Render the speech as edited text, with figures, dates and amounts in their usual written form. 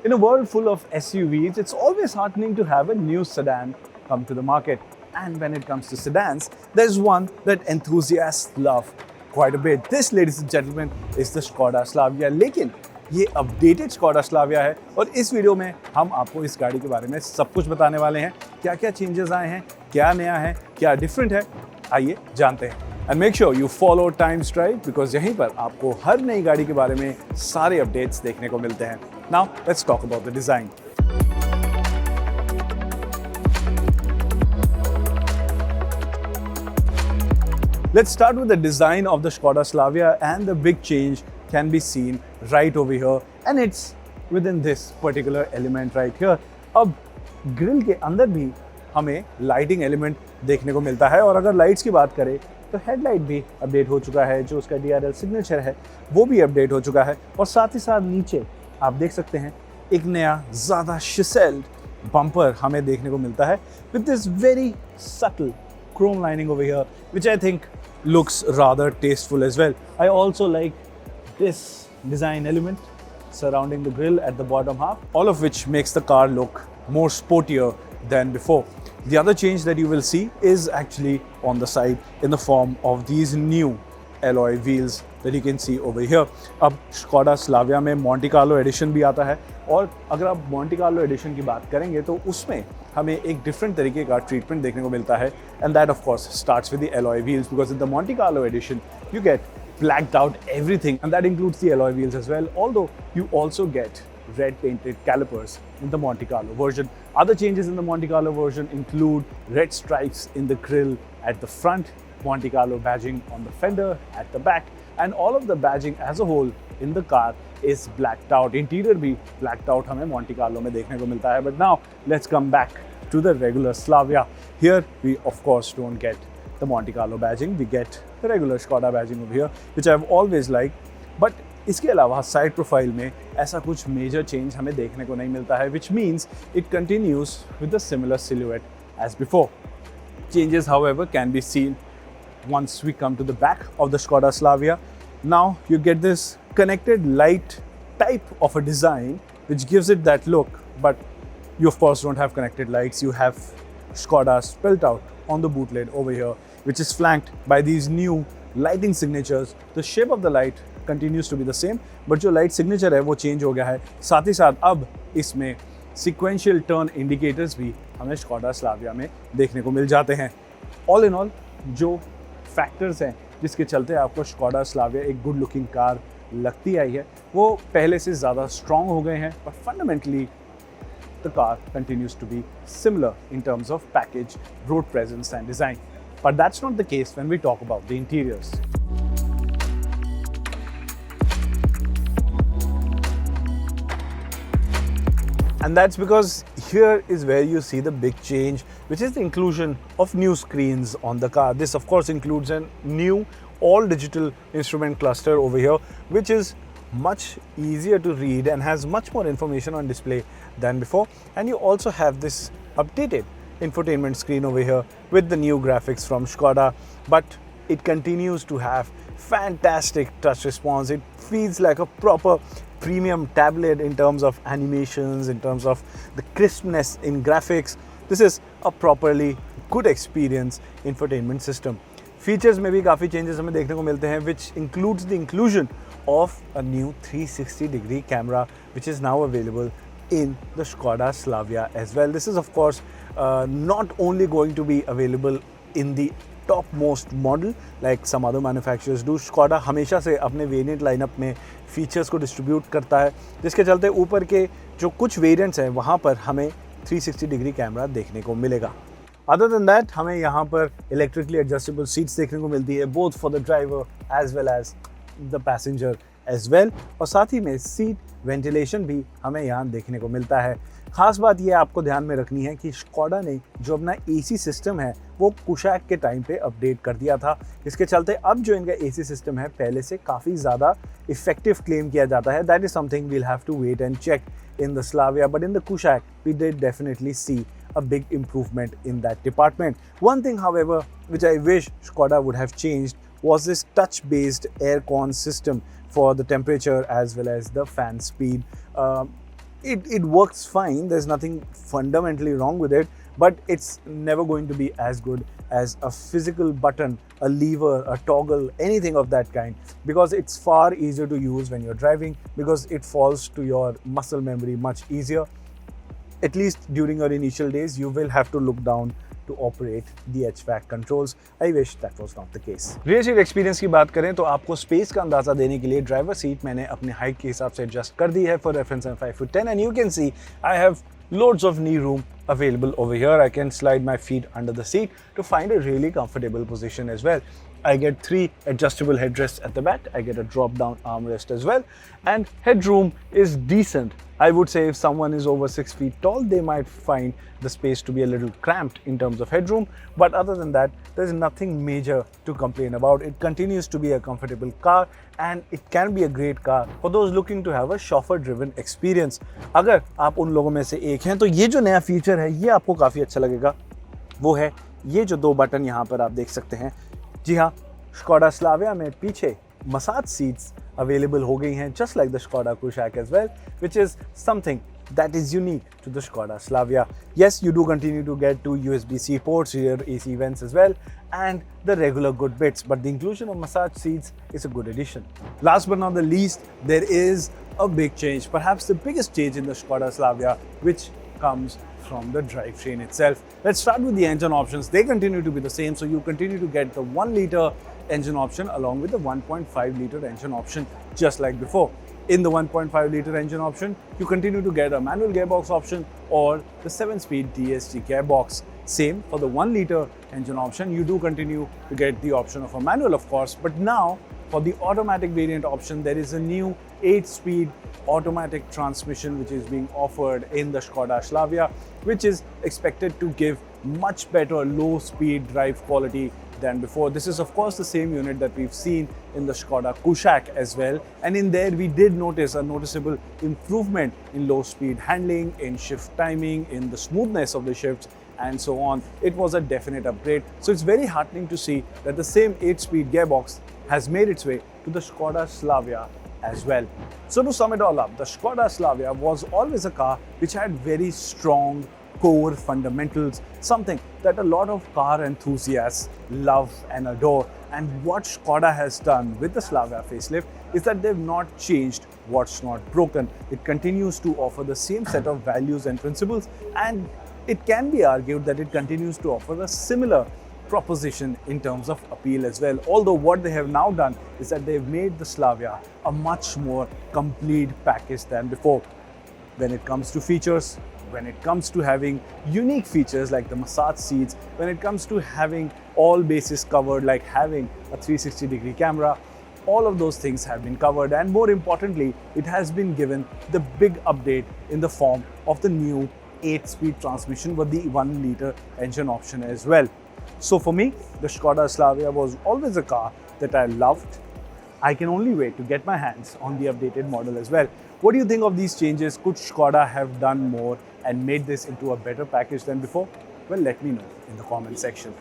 In a world full of SUVs, it's always heartening to have a new sedan come to the market. And when it comes to sedans, there's one that enthusiasts love quite a bit. This, ladies and gentlemen, is the Skoda Slavia. लेकिन ये updated Skoda Slavia है और इस video में हम आपको इस गाड़ी के बारे में सब कुछ बताने वाले हैं। क्या क्या चेंजेस आए हैं, क्या नया है, क्या डिफरेंट है, आइए जानते हैं। And make sure you follow Times Drive because यहीं पर आपको हर नई गाड़ी के बारे में सारे अपडेट्स देखने को मिलते हैं। Now let's talk about the design. Let's start with the design of the Skoda Slavia, and the big change can be seen right over here, and it's within this particular element right here. अब grill के अंदर भी हमें lighting element देखने को मिलता है, और अगर लाइट्स की बात करें तो हेडलाइट भी अपडेट हो चुका है। जो उसका DRL सिग्नेचर है वो भी अपडेट हो चुका है, और साथ ही साथ नीचे आप देख सकते हैं एक नया ज़्यादा शिसेल्ड बम्पर हमें देखने को मिलता है with this very subtle chrome lining over here, which I think looks rather tasteful as well. I also like this design element surrounding the grille at the bottom half, all of which makes the car look more sportier than before. The other change that you will see is actually on the side in the form of these new alloy wheels that you can see over here. अब Skoda Slavia में Monte Carlo Edition भी आता है, और अगर आप Monte Carlo Edition की बात करेंगे तो उसमें हमें एक डिफरेंट तरीके का ट्रीटमेंट देखने को मिलता है, and that of course starts with the alloy wheels, because in the Monte Carlo Edition you get blacked out everything, and that includes the alloy wheels as well, although you also get red painted calipers in the Monte Carlo version. Other changes in the Monte Carlo version include red stripes in the grille at the front, Monte Carlo badging on the fender at the back, and all of the badging as a whole in the car is blacked out. Interior भी blacked out हमें Monte Carlo में देखने को मिलता है. But now let's come back to the regular Slavia. Here we of course don't get the Monte Carlo badging, we get the regular Skoda badging over here, which I've always liked. But इसके अलावा side profile में ऐसा कुछ major change हमें देखने को नहीं मिलता है, which means it continues with the similar silhouette as before. Changes, however, can be seen once we come to the back of the Skoda Slavia. Now you get this connected light type of a design which gives it that look, but you of course don't have connected lights. You have Skoda spelled out on the boot lid over here, which is flanked by these new lighting signatures. The shape of the light continues to be the same, but जो light signature है वो change हो गया है. साथ ही साथ अब इसमें sequential turn indicators भी हमें Skoda Slavia में देखने को मिल जाते हैं. All in all, जो फैक्टर्स हैं जिसके चलते आपको Skoda Slavia एक गुड लुकिंग कार लगती आई है, वो पहले से ज़्यादा स्ट्रॉन्ग हो गए हैं, but fundamentally the car continues to be similar in terms of package, road presence and design. But that's not the case when we talk about the interiors. And that's because here is where you see the big change, which is the inclusion of new screens on the car. This of course includes a new all-digital instrument cluster over here, which is much easier to read and has much more information on display than before. And you also have this updated infotainment screen over here with the new graphics from Skoda, but it continues to have fantastic touch response. It feels like a proper premium tablet in terms of animations, in terms of the crispness in graphics. This is a properly good experience infotainment system. Features में भी काफ़ी changes हमें देखने को मिलते हैं, which includes the inclusion of a new 360-degree camera, which is now available in the Skoda Slavia as well. This is of course not only going to be available in the topmost model like some other manufacturers do. Skoda हमेशा से अपने variant lineup में features को distribute करता है, जिसके चलते ऊपर के जो कुछ वेरिएंट्स हैं वहाँ पर हमें 360 डिग्री कैमरा देखने को मिलेगा. अदर देन दैट हमें यहाँ पर इलेक्ट्रिकली एडजस्टेबल सीट्स देखने को मिलती है, both for the driver as well as the passenger as well, और साथ ही में सीट वेंटिलेशन भी हमें यहाँ देखने को मिलता है. खास बात ये आपको ध्यान में रखनी है कि Skoda ने जो अपना AC सिस्टम है वो कुशैक के टाइम पे अपडेट कर दिया था. इसके चलते अब जो इनका AC सिस्टम है पहले से काफ़ी ज़्यादा इफेक्टिव क्लेम किया जाता है. That is something we'll have to wait and check in the Slavia, but in the Kushaq we did definitely see a big improvement in that department. One thing, however, which I wish Skoda would have changed was this touch-based air con system for the temperature as well as the fan speed. it works fine. There's nothing fundamentally wrong with it, but it's never going to be as good as a physical button, a lever, a toggle, anything of that kind, because it's far easier to use when you're driving, because it falls to your muscle memory much easier. At least during your initial days, you will have to look down to operate the HVAC controls. I wish that was not the case. Rear seat experience की बात करें तो आपको space का अंदाजा देने के लिए ड्राइवर सीट मैंने अपने हाइट के हिसाब से एडजस्ट कर दी है. For reference I'm 5'10" and you can see I have loads of knee room available over here. I can slide my feet under the seat to find a really comfortable position as well. I get 3 adjustable headrests at the back. I get a drop down armrest as well, and headroom is decent. I would say if someone is over 6 feet tall, they might find the space to be a little cramped in terms of headroom. But other than that, there's nothing major to complain about. It continues to be a comfortable car, and it can be a great car for those looking to have a chauffeur-driven experience. अगर आप उन लोगों में से एक हैं, तो ये जो नया फीचर है, ये आपको काफ़ी अच्छा लगेगा. वो है ये जो 2 बटन यहाँ पर आप देख सकते हैं. जी हाँ, Skoda Slavia में पीछे मसाज सीट्स अवेलेबल हो गई हैं, just like the Skoda Kushaq as well, which is something that is unique to the Skoda Slavia. Yes, you do continue to get 2 USB-C ports, rear AC vents as well, and the regular good bits, but the inclusion of massage seats is a good addition. Last but not the least, there is a big change, perhaps the biggest change in the Skoda Slavia, which comes from the drivetrain itself. Let's start with the engine options. They continue to be the same, so you continue to get the 1-liter engine option along with the 1.5-liter engine option, just like before. In the 1.5-liter engine option, you continue to get a manual gearbox option or the 7-speed DSG gearbox. Same for the 1-liter engine option, you do continue to get the option of a manual, of course, but now for the automatic variant option, there is a new 8-speed automatic transmission which is being offered in the Skoda Slavia, which is expected to give much better low-speed drive quality than before. This is of course the same unit that we've seen in the Skoda Kushaq as well, and in there we did notice a noticeable improvement in low-speed handling, in shift timing, in the smoothness of the shifts, and so on. It was a definite upgrade. So it's very heartening to see that the same 8-speed gearbox has made its way to the Skoda Slavia as well. So to sum it all up, the Skoda Slavia was always a car which had very strong core fundamentals, something that a lot of car enthusiasts love and adore. And what Skoda has done with the Slavia facelift is that they've not changed what's not broken. It continues to offer the same set of values and principles, and it can be argued that it continues to offer a similar proposition in terms of appeal as well. Although what they have now done is that they've made the Slavia a much more complete package than before. When it comes to features, when it comes to having unique features like the massage seats, when it comes to having all bases covered, like having a 360-degree camera, all of those things have been covered, and more importantly, it has been given the big update in the form of the new 8-speed transmission with the 1-liter engine option as well. So for me, the Skoda Slavia was always a car that I loved. I can only wait to get my hands on the updated model as well. What do you think of these changes? Could Skoda have done more and made this into a better package than before? Well, let me know in the comment section.